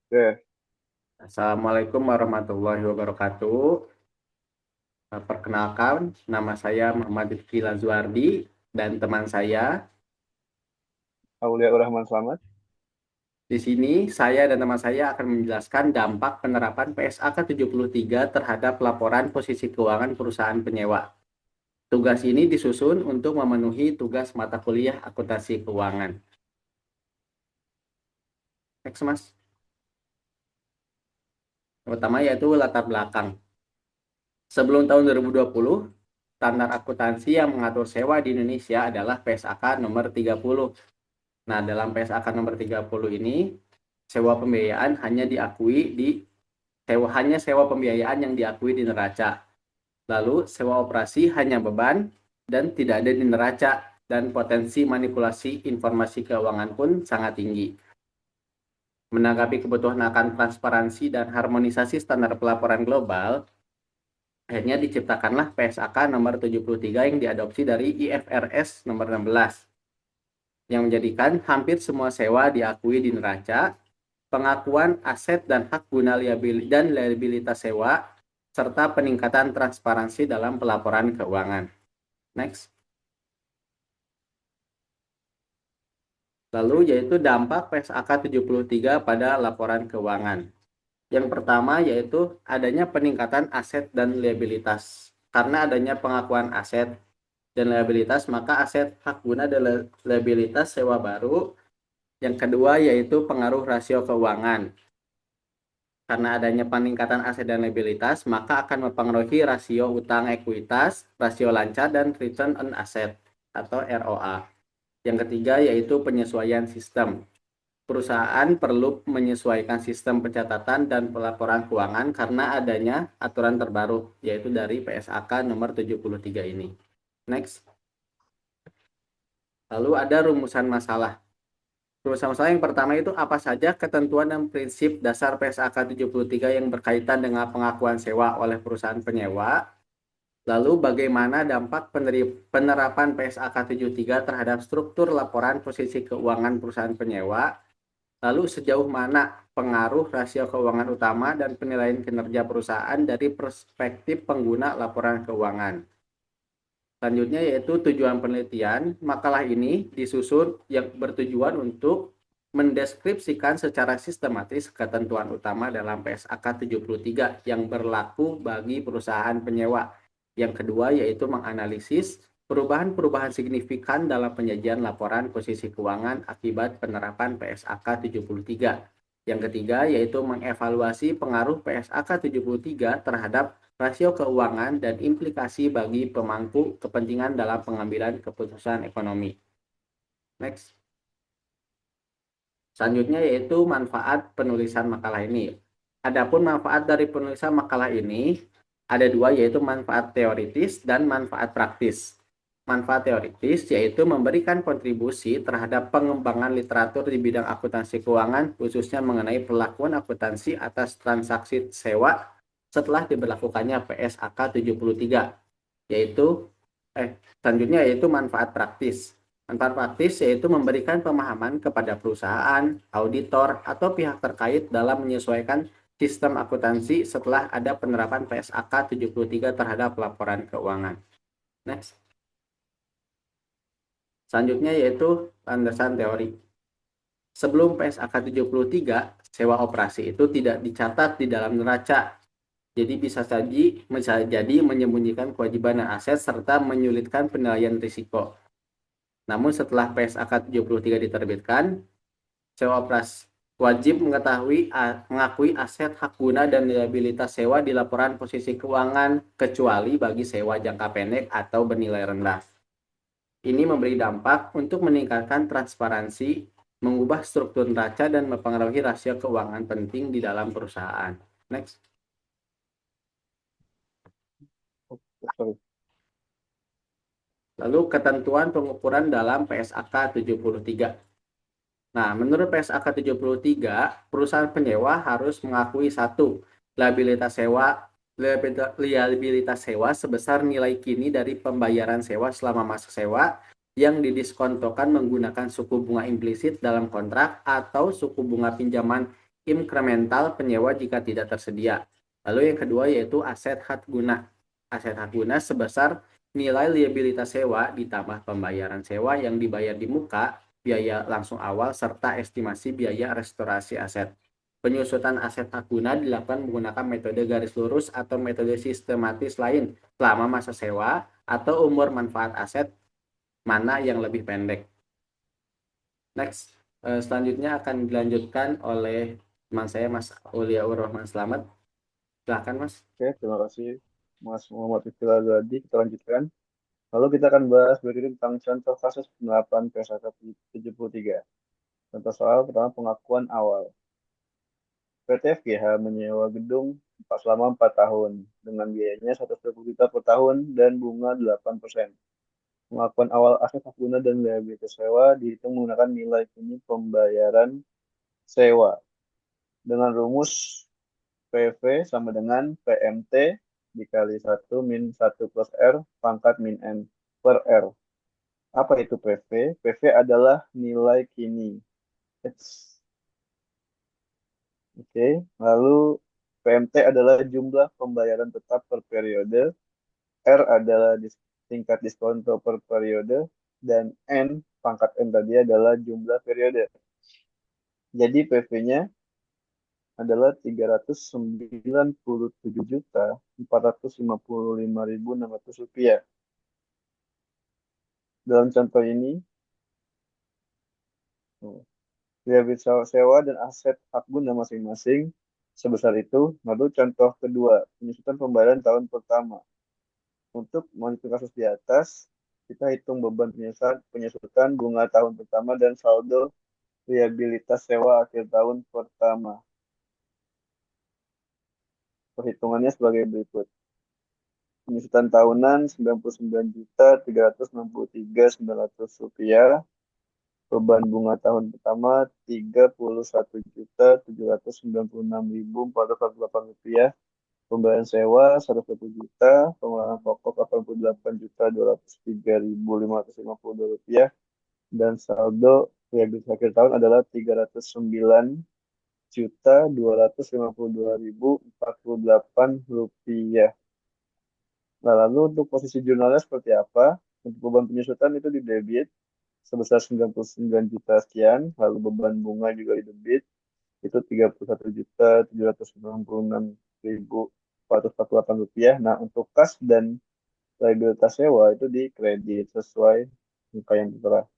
Oke, Assalamualaikum warahmatullahi wabarakatuh. Perkenalkan, nama saya Muhammad Rizky Lazuardi dan teman saya. Aulia Rahman Slamet. Di sini, saya dan teman saya akan menjelaskan dampak penerapan PSAK 73 terhadap laporan posisi keuangan perusahaan penyewa. Tugas ini disusun untuk memenuhi tugas mata kuliah akuntansi keuangan. Next, Mas. Yang pertama yaitu latar belakang. Sebelum tahun 2020, standar akuntansi yang mengatur sewa di Indonesia adalah PSAK nomor 30. Nah, dalam PSAK nomor 30 ini, sewa pembiayaan hanya sewa pembiayaan yang diakui di neraca. Lalu, sewa operasi hanya beban dan tidak ada di neraca dan potensi manipulasi informasi keuangan pun sangat tinggi. Menanggapi kebutuhan akan transparansi dan harmonisasi standar pelaporan global, akhirnya diciptakanlah PSAK nomor 73 yang diadopsi dari IFRS nomor 16 yang menjadikan hampir semua sewa diakui di neraca, pengakuan aset dan hak guna dan liabilitas sewa, serta peningkatan transparansi dalam pelaporan keuangan. Next. Lalu yaitu dampak PSAK 73 pada laporan keuangan. Yang pertama yaitu adanya peningkatan aset dan liabilitas. Karena adanya pengakuan aset dan liabilitas, maka aset hak guna dan liabilitas sewa baru. Yang kedua yaitu pengaruh rasio keuangan. Karena adanya peningkatan aset dan liabilitas, maka akan mempengaruhi rasio utang ekuitas, rasio lancar, dan return on asset atau ROA. Yang ketiga yaitu penyesuaian sistem. Perusahaan perlu menyesuaikan sistem pencatatan dan pelaporan keuangan karena adanya aturan terbaru, yaitu dari PSAK nomor 73 ini. Next. Lalu ada rumusan masalah. Rumusan masalah yang pertama itu apa saja ketentuan dan prinsip dasar PSAK 73 yang berkaitan dengan pengakuan sewa oleh perusahaan penyewa. Lalu bagaimana dampak penerapan PSAK 73 terhadap struktur laporan posisi keuangan perusahaan penyewa. Lalu sejauh mana pengaruh rasio keuangan utama dan penilaian kinerja perusahaan dari perspektif pengguna laporan keuangan. Selanjutnya yaitu tujuan penelitian. Makalah ini disusun yang bertujuan untuk mendeskripsikan secara sistematis ketentuan utama dalam PSAK 73 yang berlaku bagi perusahaan penyewa. Yang kedua yaitu menganalisis perubahan-perubahan signifikan dalam penyajian laporan posisi keuangan akibat penerapan PSAK 73. Yang ketiga yaitu mengevaluasi pengaruh PSAK 73 terhadap rasio keuangan dan implikasi bagi pemangku kepentingan dalam pengambilan keputusan ekonomi. Next. Selanjutnya yaitu manfaat penulisan makalah ini. Adapun manfaat dari penulisan makalah ini ada dua, yaitu manfaat teoritis dan manfaat praktis. Manfaat teoritis yaitu memberikan kontribusi terhadap pengembangan literatur di bidang akuntansi keuangan, khususnya mengenai perlakuan akuntansi atas transaksi sewa setelah diberlakukannya PSAK 73, yaitu selanjutnya yaitu manfaat praktis. Manfaat praktis yaitu memberikan pemahaman kepada perusahaan, auditor, atau pihak terkait dalam menyesuaikan sistem akuntansi setelah ada penerapan PSAK 73 terhadap laporan keuangan. Next. Selanjutnya yaitu landasan teori. Sebelum PSAK 73, sewa operasi itu tidak dicatat di dalam neraca. Jadi bisa jadi menyembunyikan kewajiban dan aset serta menyulitkan penilaian risiko. Namun setelah PSAK 73 diterbitkan, sewa operasi wajib mengakui aset hak guna dan liabilitas sewa di laporan posisi keuangan kecuali bagi sewa jangka pendek atau bernilai rendah. Ini memberi dampak untuk meningkatkan transparansi, mengubah struktur neraca dan mempengaruhi rasio keuangan penting di dalam perusahaan. Next. Sorry. Lalu ketentuan pengukuran dalam PSAK 73. Nah, menurut PSAK 73, perusahaan penyewa harus mengakui satu, liabilitas sewa sebesar nilai kini dari pembayaran sewa selama masa sewa yang didiskontokan menggunakan suku bunga implisit dalam kontrak atau suku bunga pinjaman incremental penyewa jika tidak tersedia. Lalu yang kedua yaitu aset hak guna. Aset hak guna sebesar nilai liabilitas sewa ditambah pembayaran sewa yang dibayar di muka, biaya langsung awal, serta estimasi biaya restorasi aset. Penyusutan aset hak guna dilakukan menggunakan metode garis lurus atau metode sistematis lain selama masa sewa atau umur manfaat aset mana yang lebih pendek. Next, selanjutnya akan dilanjutkan oleh teman saya Mas Auliaur Rahman Slamet. Silahkan Mas. Oke, terima kasih Mas Muhammad Iftil Azadi. Kita lanjutkan. Lalu kita akan bahas berikutnya tentang contoh kasus penerapan PSAK 73. Contoh soal pertama pengakuan awal. PT FGH menyewa gedung selama 4 tahun dengan biayanya 120 juta per tahun dan bunga 8%. Pengakuan awal aset hak guna dan liabilitas sewa dihitung menggunakan nilai kini pembayaran sewa dengan rumus PV sama dengan PMT dikali 1 min 1 plus R pangkat min N per R. Apa itu PV? PV adalah nilai kini. Oke, lalu PMT adalah jumlah pembayaran tetap per periode, R adalah tingkat diskonto per periode, dan N, pangkat N tadi adalah jumlah periode. Jadi PV-nya adalah 397.455.600 rupiah. Dalam contoh ini, liabilitas sewa dan aset hak guna masing-masing sebesar itu. Lalu contoh kedua, penyusutan pembayaran tahun pertama. Untuk melanjutkan kasus di atas, kita hitung beban penyusutan bunga tahun pertama dan saldo liabilitas sewa akhir tahun pertama. Perhitungannya sebagai berikut. Penyusutan tahunan 99.363.900 rupiah. Beban bunga tahun pertama 31.796.448 rupiah. Pembayaran sewa 120 juta, pengeluaran pokok 88.203.552 rupiah, dan saldo liabilitas akhir tahun adalah 309.252.048 rupiah. Nah, lalu untuk posisi jurnalnya seperti apa? Untuk beban penyusutan itu di debit sebesar 99 juta sekian, lalu beban bunga juga di debit itu 31.796.448 rupiah. Nah, untuk kas dan liabilitas sewa itu di kredit sesuai muka yang tertera.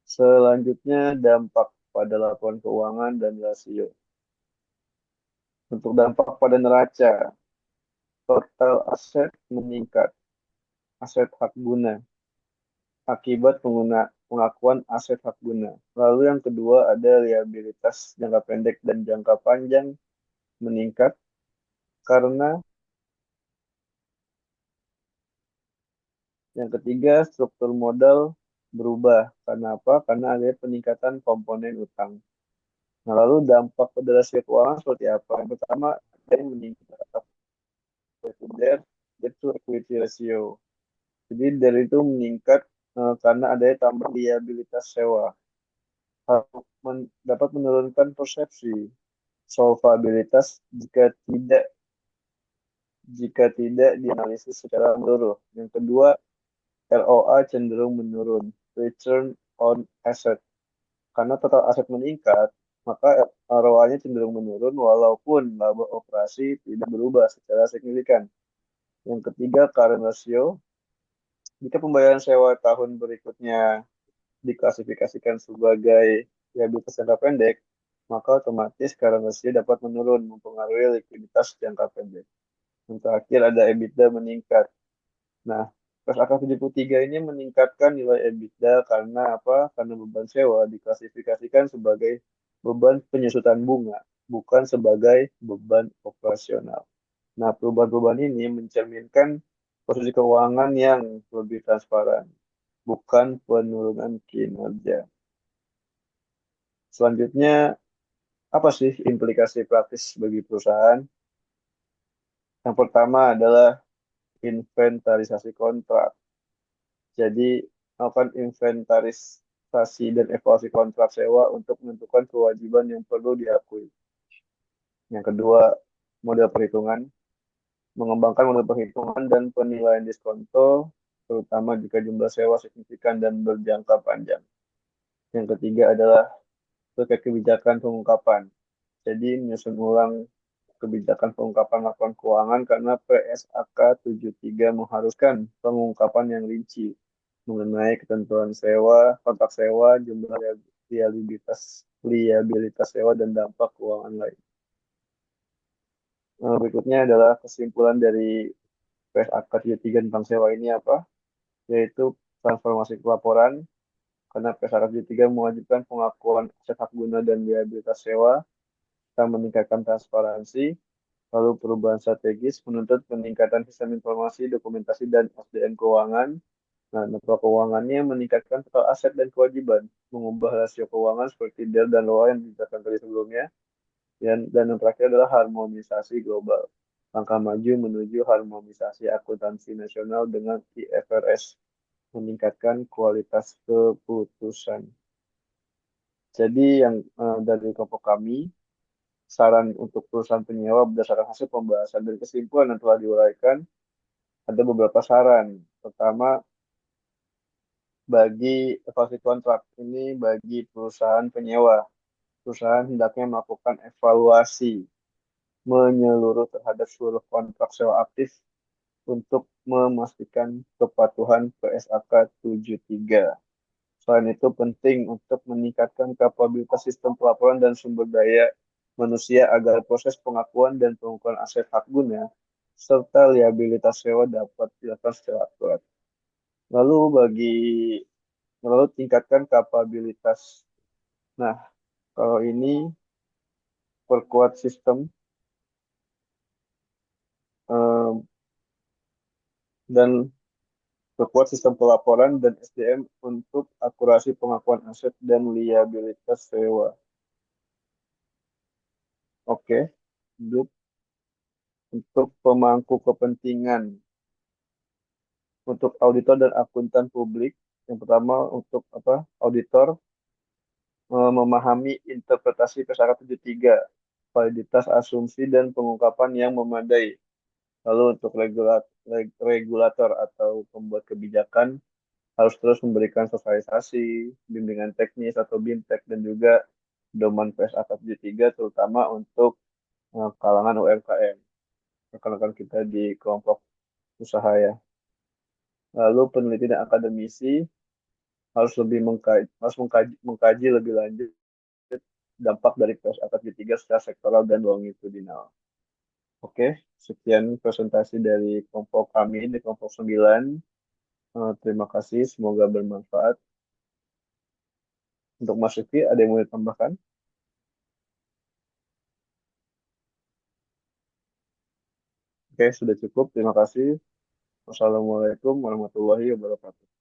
Selanjutnya dampak pada laporan keuangan dan rasio. Untuk dampak pada neraca, total aset meningkat, aset hak guna akibat pengakuan aset hak guna. Lalu yang kedua ada liabilitas jangka pendek dan jangka panjang meningkat karena yang ketiga struktur modal berubah. Karena apa? Karena ada peningkatan komponen utang. Nah, lalu dampak pada rasio keuangan seperti apa? Yang pertama, ada yang meningkat debt to equity ratio. Jadi dari itu meningkat karena adanya tambah liabilitas sewa. Dapat menurunkan persepsi solvabilitas jika tidak dianalisis secara menyeluruh. Yang kedua, ROA cenderung menurun, return on asset. Karena total aset meningkat, maka ROA-nya cenderung menurun walaupun laba operasi tidak berubah secara signifikan. Yang ketiga, current ratio. Jika pembayaran sewa tahun berikutnya diklasifikasikan sebagai liabilitas jangka pendek, maka otomatis current ratio dapat menurun, mempengaruhi likuiditas jangka pendek. Yang terakhir ada EBITDA meningkat. Nah, Pers AK 73 ini meningkatkan nilai EBITDA karena apa? Karena beban sewa diklasifikasikan sebagai beban penyusutan bunga, bukan sebagai beban operasional. Nah, perubahan-perubahan ini mencerminkan posisi keuangan yang lebih transparan, bukan penurunan kinerja. Selanjutnya, apa sih implikasi praktis bagi perusahaan? Yang pertama adalah inventarisasi kontrak. Jadi, melakukan inventarisasi dan evaluasi kontrak sewa untuk menentukan kewajiban yang perlu diakui. Yang kedua, model perhitungan. Mengembangkan model perhitungan dan penilaian diskonto, terutama jika jumlah sewa signifikan dan berjangka panjang. Yang ketiga adalah terkait kebijakan pengungkapan. Jadi menyusun ulang kebijakan pengungkapan laporan keuangan karena PSAK 73 mengharuskan pengungkapan yang rinci mengenai ketentuan sewa, kontrak sewa, jumlah liabilitas sewa, dan dampak keuangan lain. Berikutnya adalah kesimpulan dari PSAK 73 tentang sewa ini apa? Yaitu transformasi pelaporan, karena PSAK 73 mewajibkan pengakuan aset hak guna dan liabilitas sewa, kita meningkatkan transparansi, lalu perubahan strategis menuntut peningkatan sistem informasi, dokumentasi, dan SDM keuangan. Nah, network keuangannya meningkatkan total aset dan kewajiban, mengubah rasio keuangan seperti DER dan LOA yang dijelaskan tadi sebelumnya, dan yang terakhir adalah harmonisasi global. Langkah maju menuju harmonisasi akuntansi nasional dengan IFRS, meningkatkan kualitas keputusan. Jadi yang dari kelompok kami, saran untuk perusahaan penyewa berdasarkan hasil pembahasan dan kesimpulan yang telah diuraikan, ada beberapa saran. Pertama, bagi evaluasi kontrak ini bagi perusahaan penyewa. Perusahaan hendaknya melakukan evaluasi menyeluruh terhadap seluruh kontrak sewa aktif untuk memastikan kepatuhan PSAK 73. Selain itu penting untuk meningkatkan kapabilitas sistem pelaporan dan sumber daya manusia agar proses pengakuan dan pengukuran aset hak guna serta liabilitas sewa dapat dilakukan secara akurat. Lalu lalu tingkatkan kapabilitas. Nah, kalau ini perkuat sistem eh, dan perkuat sistem pelaporan dan SDM untuk akurasi pengakuan aset dan liabilitas sewa. Oke, untuk pemangku kepentingan, untuk auditor dan akuntan publik. Yang pertama untuk apa? Auditor memahami interpretasi PSAK 73, validitas asumsi dan pengungkapan yang memadai. Lalu untuk regulator atau pembuat kebijakan harus terus memberikan sosialisasi, bimbingan teknis atau BIMTEK, dan juga pedoman PSAK 73 terutama untuk kalangan UMKM, rekan-rekan kita di kelompok usaha ya. Lalu peneliti dan akademisi harus mengkaji lebih lanjut dampak dari PSAK 73 secara sektoral dan longitudinal. Oke, sekian presentasi dari kelompok kami di kelompok 9. Terima kasih, semoga bermanfaat. Untuk Mas Rifki, ada yang mau ditambahkan? Oke, sudah cukup. Terima kasih. Wassalamualaikum warahmatullahi wabarakatuh.